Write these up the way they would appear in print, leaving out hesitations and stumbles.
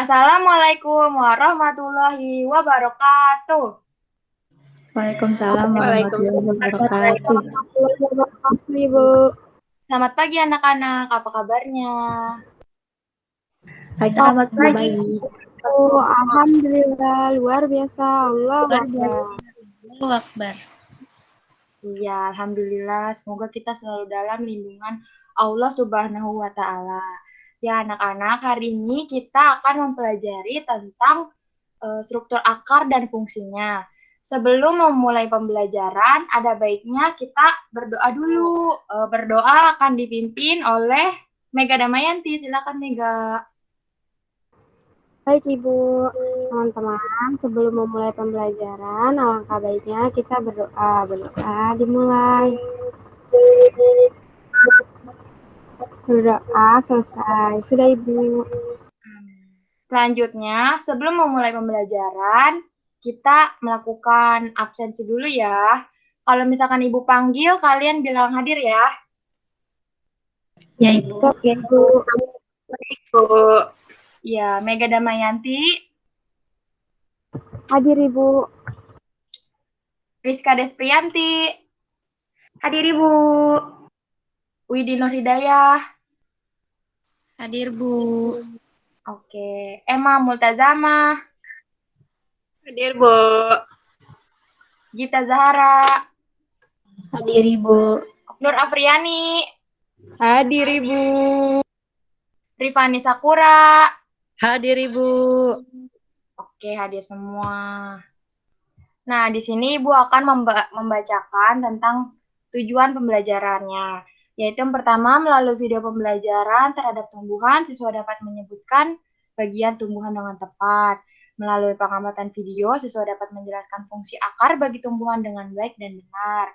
Assalamualaikum warahmatullahi wabarakatuh. Waalaikumsalam warahmatullahi Waalaikumsalam wabarakatuh. warahmatullahi wabarakatuh, Ibu. Selamat pagi anak-anak, apa kabarnya? Selamat Pagi, baik. Bu. Alhamdulillah, luar biasa. Allah Luar Akbar. Allahu Akbar. Iya, Alhamdulillah. Semoga kita selalu dalam lindungan Allah Subhanahu wa Ta'ala. Ya, anak-anak, hari ini kita akan mempelajari tentang struktur akar dan fungsinya. Sebelum memulai pembelajaran, ada baiknya kita berdoa dulu. Berdoa akan dipimpin oleh Mega Damayanti. Silakan, Mega. Baik, Ibu. Teman-teman, sebelum memulai pembelajaran, alangkah baiknya kita berdoa. Berdoa dimulai. Berdoa selesai. Sudah, Ibu. Selanjutnya, sebelum memulai pembelajaran, kita melakukan absensi dulu ya. Kalau misalkan Ibu panggil, kalian bilang hadir ya. Ya, Ibu. Ya, Ibu. Ya, Mega Damayanti, Hadir, Ibu. Rizka Desprianti, Hadir Ibu. Widi Nur Hidayah, Hadir Bu. oke, Emma Multazama, Hadir Bu. Gita Zahara, Hadir Ibu. Nur Afriani, Hadir Ibu. Rifani Sakura. Hadir Ibu. Oke, hadir semua. Nah, di sini Ibu akan membacakan tentang tujuan pembelajarannya, yaitu yang pertama, melalui video pembelajaran terhadap tumbuhan, siswa dapat menyebutkan bagian tumbuhan dengan tepat. Melalui pengamatan video, siswa dapat menjelaskan fungsi akar bagi tumbuhan dengan baik dan benar.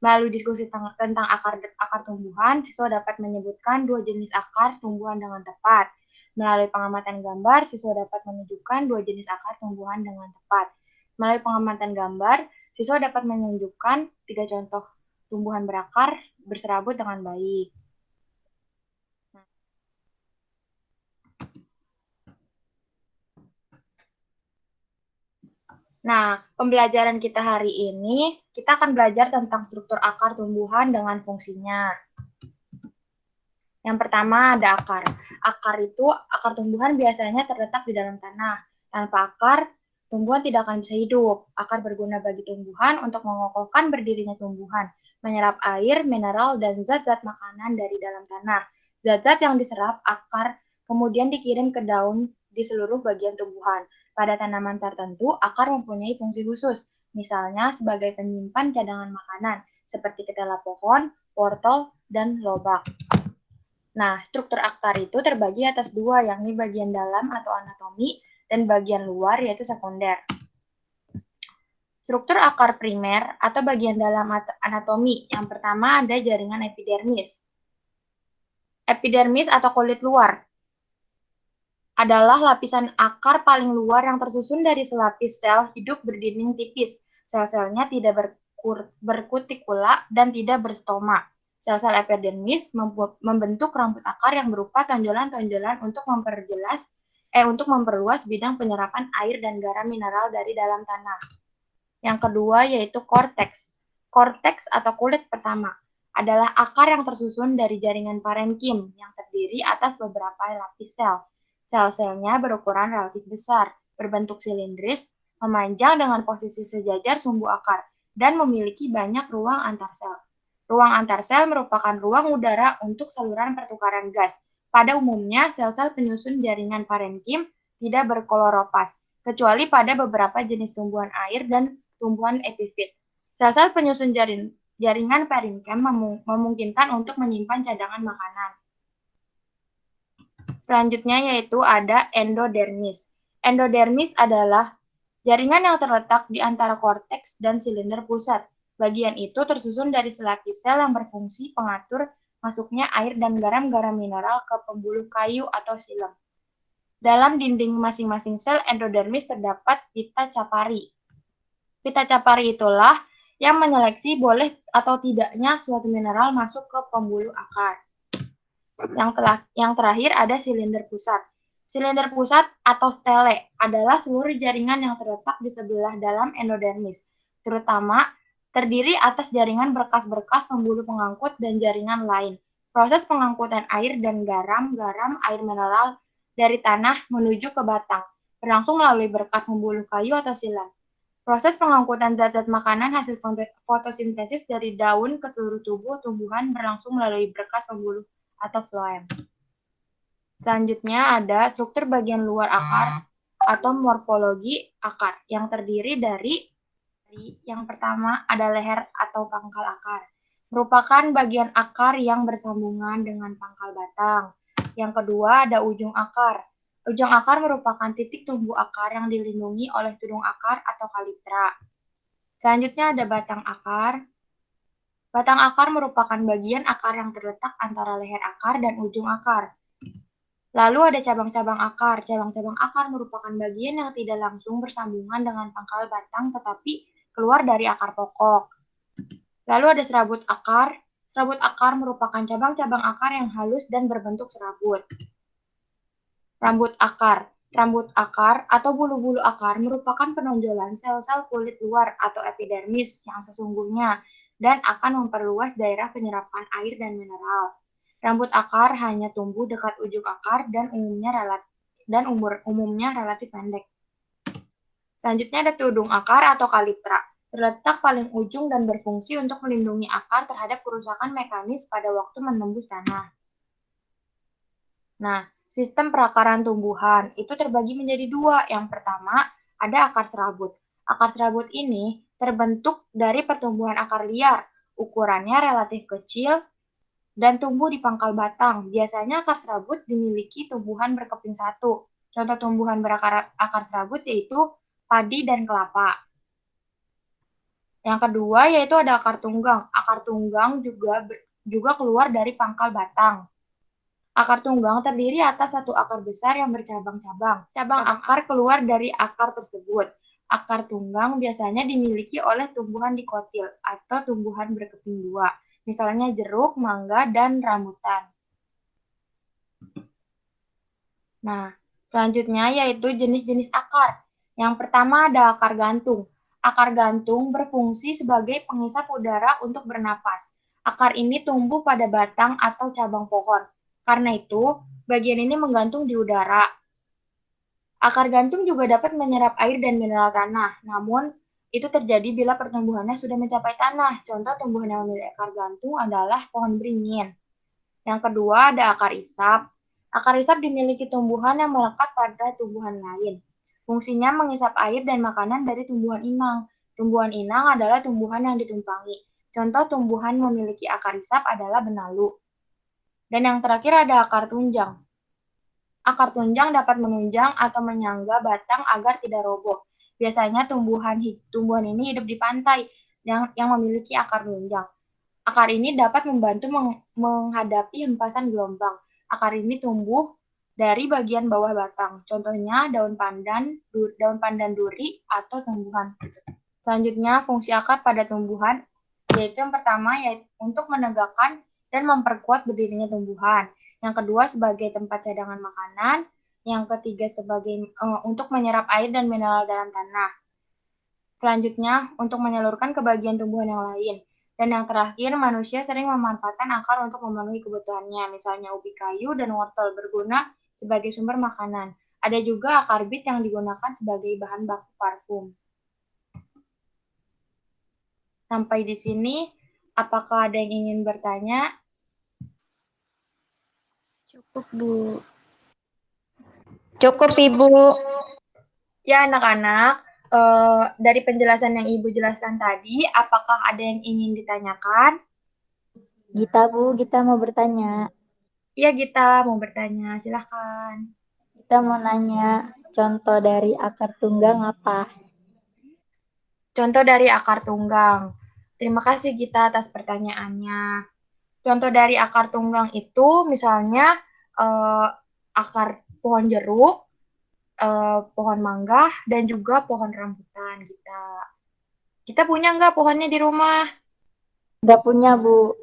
Melalui diskusi tentang akar tumbuhan, siswa dapat menyebutkan dua jenis akar tumbuhan dengan tepat. Melalui pengamatan gambar, siswa dapat menunjukkan dua jenis akar tumbuhan dengan tepat. Melalui pengamatan gambar, siswa dapat menunjukkan 3 contoh tumbuhan berakar berserabut dengan baik. Nah, pembelajaran kita hari ini, kita akan belajar tentang struktur akar tumbuhan dengan fungsinya. Yang pertama ada akar. Akar tumbuhan biasanya terletak di dalam tanah. Tanpa akar, tumbuhan tidak akan bisa hidup. Akar berguna bagi tumbuhan untuk mengokohkan berdirinya tumbuhan, menyerap air, mineral, dan zat-zat makanan dari dalam tanah. Zat-zat yang diserap akar kemudian dikirim ke daun di seluruh bagian tumbuhan. Pada tanaman tertentu, akar mempunyai fungsi khusus, misalnya sebagai penyimpan cadangan makanan, seperti ketela pohon, wortel, dan lobak. Nah, struktur akar itu terbagi atas dua, yakni bagian dalam atau anatomi dan bagian luar yaitu sekunder. Struktur akar primer atau bagian dalam anatomi. Yang pertama ada jaringan epidermis. Epidermis atau kulit luar adalah lapisan akar paling luar yang tersusun dari selapis sel hidup berdinding tipis. Sel-selnya tidak berkutikula dan tidak berstoma. Sel-sel epidermis membentuk rambut akar yang berupa tonjolan-tonjolan untuk memperluas bidang penyerapan air dan garam mineral dari dalam tanah. Yang kedua yaitu korteks. Korteks atau kulit pertama adalah akar yang tersusun dari jaringan parenkim yang terdiri atas beberapa lapis sel. Sel-selnya berukuran relatif besar, berbentuk silindris, memanjang dengan posisi sejajar sumbu akar, dan memiliki banyak ruang antar sel. Ruang antar sel merupakan ruang udara untuk saluran pertukaran gas. Pada umumnya, sel-sel penyusun jaringan parenkim tidak berkloroplast, kecuali pada beberapa jenis tumbuhan air dan tumbuhan epifit. Sel-sel penyusun jaringan parenkim memungkinkan untuk menyimpan cadangan makanan. Selanjutnya yaitu ada endodermis. Endodermis adalah jaringan yang terletak di antara korteks dan silinder pusat. Bagian itu tersusun dari selapis sel yang berfungsi pengatur masuknya air dan garam-garam mineral ke pembuluh kayu atau silem. Dalam dinding masing-masing sel endodermis terdapat pita capari. Pita capari itulah yang menyeleksi boleh atau tidaknya suatu mineral masuk ke pembuluh akar. Yang terakhir ada silinder pusat. Silinder pusat atau stele adalah seluruh jaringan yang terletak di sebelah dalam endodermis, terutama terdiri atas jaringan berkas-berkas pembuluh pengangkut dan jaringan lain. Proses pengangkutan air dan garam, air mineral dari tanah menuju ke batang, berlangsung melalui berkas pembuluh kayu atau silang. Proses pengangkutan zat-zat makanan hasil fotosintesis dari daun ke seluruh tubuh tumbuhan berlangsung melalui berkas pembuluh atau floem. Selanjutnya ada struktur bagian luar akar atau morfologi akar yang terdiri dari yang pertama ada leher atau pangkal akar. Merupakan bagian akar yang bersambungan dengan pangkal batang. Yang kedua ada ujung akar. Ujung akar merupakan titik tumbuh akar yang dilindungi oleh tudung akar atau kalitra. Selanjutnya ada batang akar. Batang akar merupakan bagian akar yang terletak antara leher akar dan ujung akar. Lalu ada cabang-cabang akar. Cabang-cabang akar merupakan bagian yang tidak langsung bersambungan dengan pangkal batang tetapi keluar dari akar pokok. Lalu ada serabut akar. Serabut akar merupakan cabang-cabang akar yang halus dan berbentuk serabut. Rambut akar. Rambut akar atau bulu-bulu akar merupakan penonjolan sel-sel kulit luar atau epidermis yang sesungguhnya dan akan memperluas daerah penyerapan air dan mineral. Rambut akar hanya tumbuh dekat ujung akar dan umumnya relatif pendek. Selanjutnya ada tudung akar atau kalitra. Terletak paling ujung dan berfungsi untuk melindungi akar terhadap kerusakan mekanis pada waktu menembus tanah. Nah, sistem perakaran tumbuhan itu terbagi menjadi dua. Yang pertama, ada akar serabut. Akar serabut ini terbentuk dari pertumbuhan akar liar. Ukurannya relatif kecil dan tumbuh di pangkal batang. Biasanya akar serabut dimiliki tumbuhan berkeping satu. Contoh tumbuhan berakar akar serabut yaitu padi dan kelapa. Yang kedua yaitu ada akar tunggang. Akar tunggang juga keluar dari pangkal batang. Akar tunggang terdiri atas satu akar besar yang bercabang-cabang. Cabang akar keluar dari akar tersebut. Akar tunggang biasanya dimiliki oleh tumbuhan dikotil atau tumbuhan berkeping dua, misalnya jeruk, mangga, dan rambutan. Nah, selanjutnya yaitu jenis-jenis akar. Yang pertama ada akar gantung. Akar gantung berfungsi sebagai pengisap udara untuk bernapas. Akar ini tumbuh pada batang atau cabang pohon. Karena itu, bagian ini menggantung di udara. Akar gantung juga dapat menyerap air dan mineral tanah, namun itu terjadi bila pertumbuhannya sudah mencapai tanah. Contoh tumbuhan yang memiliki akar gantung adalah pohon beringin. Yang kedua ada akar isap. Akar isap dimiliki tumbuhan yang melekat pada tumbuhan lain. Fungsinya mengisap air dan makanan dari tumbuhan inang. Tumbuhan inang adalah tumbuhan yang ditumpangi. Contoh tumbuhan memiliki akar isap adalah benalu. Dan yang terakhir ada akar tunjang. Akar tunjang dapat menunjang atau menyangga batang agar tidak roboh. Biasanya tumbuhan ini hidup di pantai yang memiliki akar tunjang. Akar ini dapat membantu menghadapi hempasan gelombang. Akar ini tumbuh dari bagian bawah batang. Contohnya daun pandan duri, atau tumbuhan. Selanjutnya, fungsi akar pada tumbuhan, yaitu yang pertama yaitu untuk menegakkan dan memperkuat berdirinya tumbuhan. Yang kedua sebagai tempat cadangan makanan. Yang ketiga sebagai untuk menyerap air dan mineral dalam tanah. Selanjutnya untuk menyalurkan ke bagian tumbuhan yang lain. Dan yang terakhir, manusia sering memanfaatkan akar untuk memenuhi kebutuhannya. Misalnya ubi kayu dan wortel berguna sebagai sumber makanan. Ada juga akar bit yang digunakan sebagai bahan baku parfum. Sampai di sini, apakah ada yang ingin bertanya? Cukup, Bu. Cukup, Ibu. Ya, anak-anak, dari penjelasan yang Ibu jelaskan tadi, apakah ada yang ingin ditanyakan? Gita, Bu, Gita mau bertanya. Iya, Gita mau bertanya. Silahkan. Kita mau nanya contoh dari akar tunggang apa? Contoh dari akar tunggang. Terima kasih Gita atas pertanyaannya. Contoh dari akar tunggang itu misalnya akar pohon jeruk, pohon mangga, dan juga pohon rambutan. Kita punya nggak pohonnya di rumah? Nggak punya, Bu.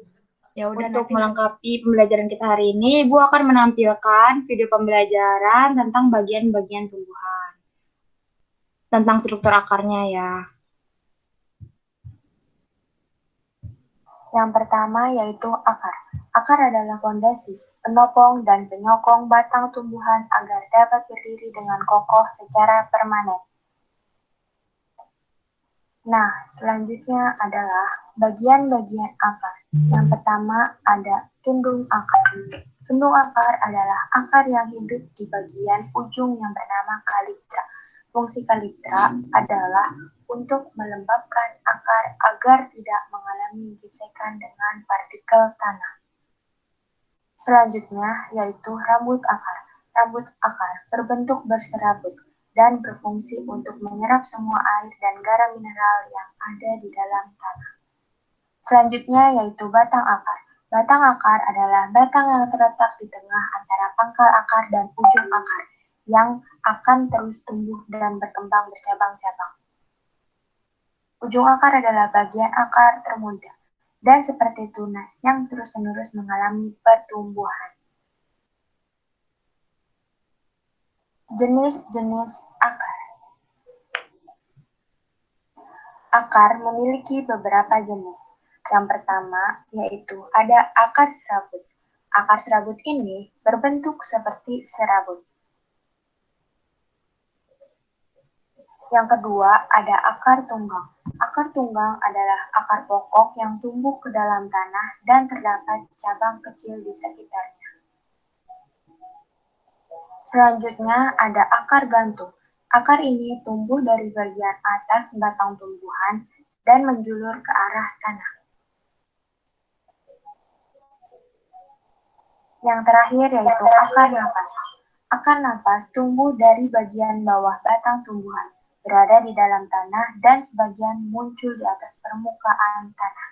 Ya udah, untuk melengkapi pembelajaran kita hari ini, Ibu akan menampilkan video pembelajaran tentang bagian-bagian tumbuhan. Tentang struktur akarnya ya. Yang pertama yaitu akar. Akar adalah fondasi, penopang dan penyokong batang tumbuhan agar dapat berdiri dengan kokoh secara permanen. Nah, selanjutnya adalah bagian-bagian akar. Yang pertama ada tundung akar. Tundung akar adalah akar yang hidup di bagian ujung yang bernama kalitra. Fungsi kalitra adalah untuk melembabkan akar agar tidak mengalami gesekan dengan partikel tanah. Selanjutnya yaitu rambut akar. Rambut akar berbentuk berserabut dan berfungsi untuk menyerap semua air dan garam mineral yang ada di dalam tanah. Selanjutnya yaitu batang akar. Batang akar adalah batang yang terletak di tengah antara pangkal akar dan ujung akar yang akan terus tumbuh dan berkembang bercabang-cabang. Ujung akar adalah bagian akar termuda dan seperti tunas yang terus-menerus mengalami pertumbuhan. Jenis-jenis akar. Akar memiliki beberapa jenis. Yang pertama yaitu ada akar serabut. Akar serabut ini berbentuk seperti serabut. Yang kedua ada akar tunggang. Akar tunggang adalah akar pokok yang tumbuh ke dalam tanah dan terdapat cabang kecil di sekitarnya. Selanjutnya ada akar gantung. Akar ini tumbuh dari bagian atas batang tumbuhan dan menjulur ke arah tanah. Yang terakhir yaitu akar napas. Akar napas tumbuh dari bagian bawah batang tumbuhan, berada di dalam tanah dan sebagian muncul di atas permukaan tanah.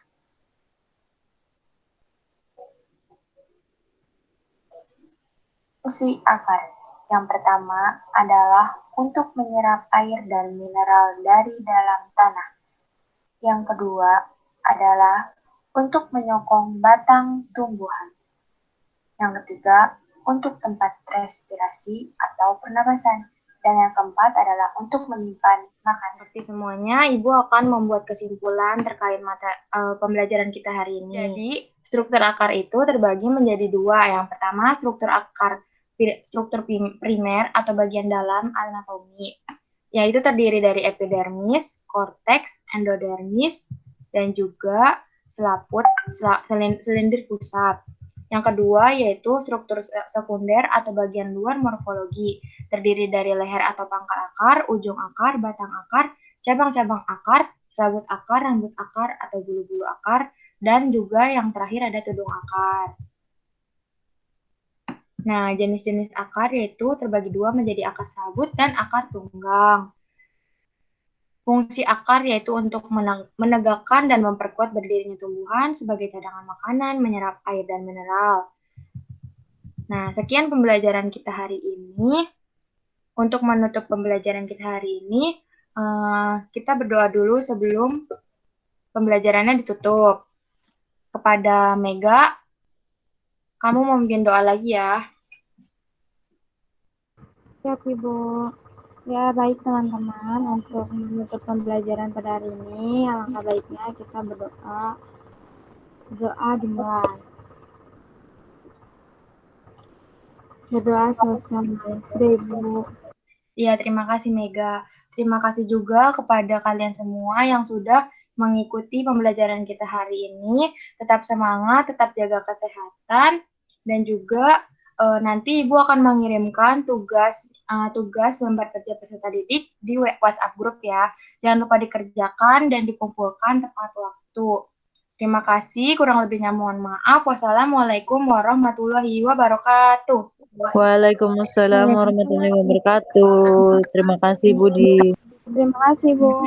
Fungsi akar. Yang pertama adalah untuk menyerap air dan mineral dari dalam tanah. Yang kedua adalah untuk menyokong batang tumbuhan. Yang ketiga, untuk tempat respirasi atau pernapasan. Dan yang keempat adalah untuk menyimpan makan. Seperti semuanya, Ibu akan membuat kesimpulan terkait pembelajaran kita hari ini. Jadi, struktur akar itu terbagi menjadi dua. Yang pertama, struktur primer atau bagian dalam anatomi, yaitu terdiri dari epidermis, korteks, endodermis, dan juga selindir pusat. Yang kedua yaitu struktur sekunder atau bagian luar morfologi, terdiri dari leher atau pangkal akar, ujung akar, batang akar, cabang-cabang akar, serabut akar, rambut akar atau bulu-bulu akar, dan juga yang terakhir ada tudung akar. Nah, jenis-jenis akar yaitu terbagi dua menjadi akar serabut dan akar tunggang. Fungsi akar yaitu untuk menegakkan dan memperkuat berdirinya tumbuhan sebagai cadangan makanan, menyerap air dan mineral. Nah, sekian pembelajaran kita hari ini. Untuk menutup pembelajaran kita hari ini, kita berdoa dulu sebelum pembelajarannya ditutup. Kepada Mega, kamu mau memimpin doa lagi ya. Siap, Ibu. Ya, baik teman-teman, untuk menutup pembelajaran pada hari ini, alangkah baiknya kita berdoa. Doa dimulai. Berdoa selesai. Sudah, Ibu. Iya, terima kasih Mega. Terima kasih juga kepada kalian semua yang sudah mengikuti pembelajaran kita hari ini. Tetap semangat, tetap jaga kesehatan, dan juga nanti Ibu akan mengirimkan tugas lembar kerja peserta didik di WhatsApp grup ya. Jangan lupa dikerjakan dan dikumpulkan tepat waktu. Terima kasih, kurang lebihnya mohon maaf. Wassalamualaikum warahmatullahi wabarakatuh. Waalaikumsalam warahmatullahi wabarakatuh. Terima kasih Budi. Terima kasih, Bu.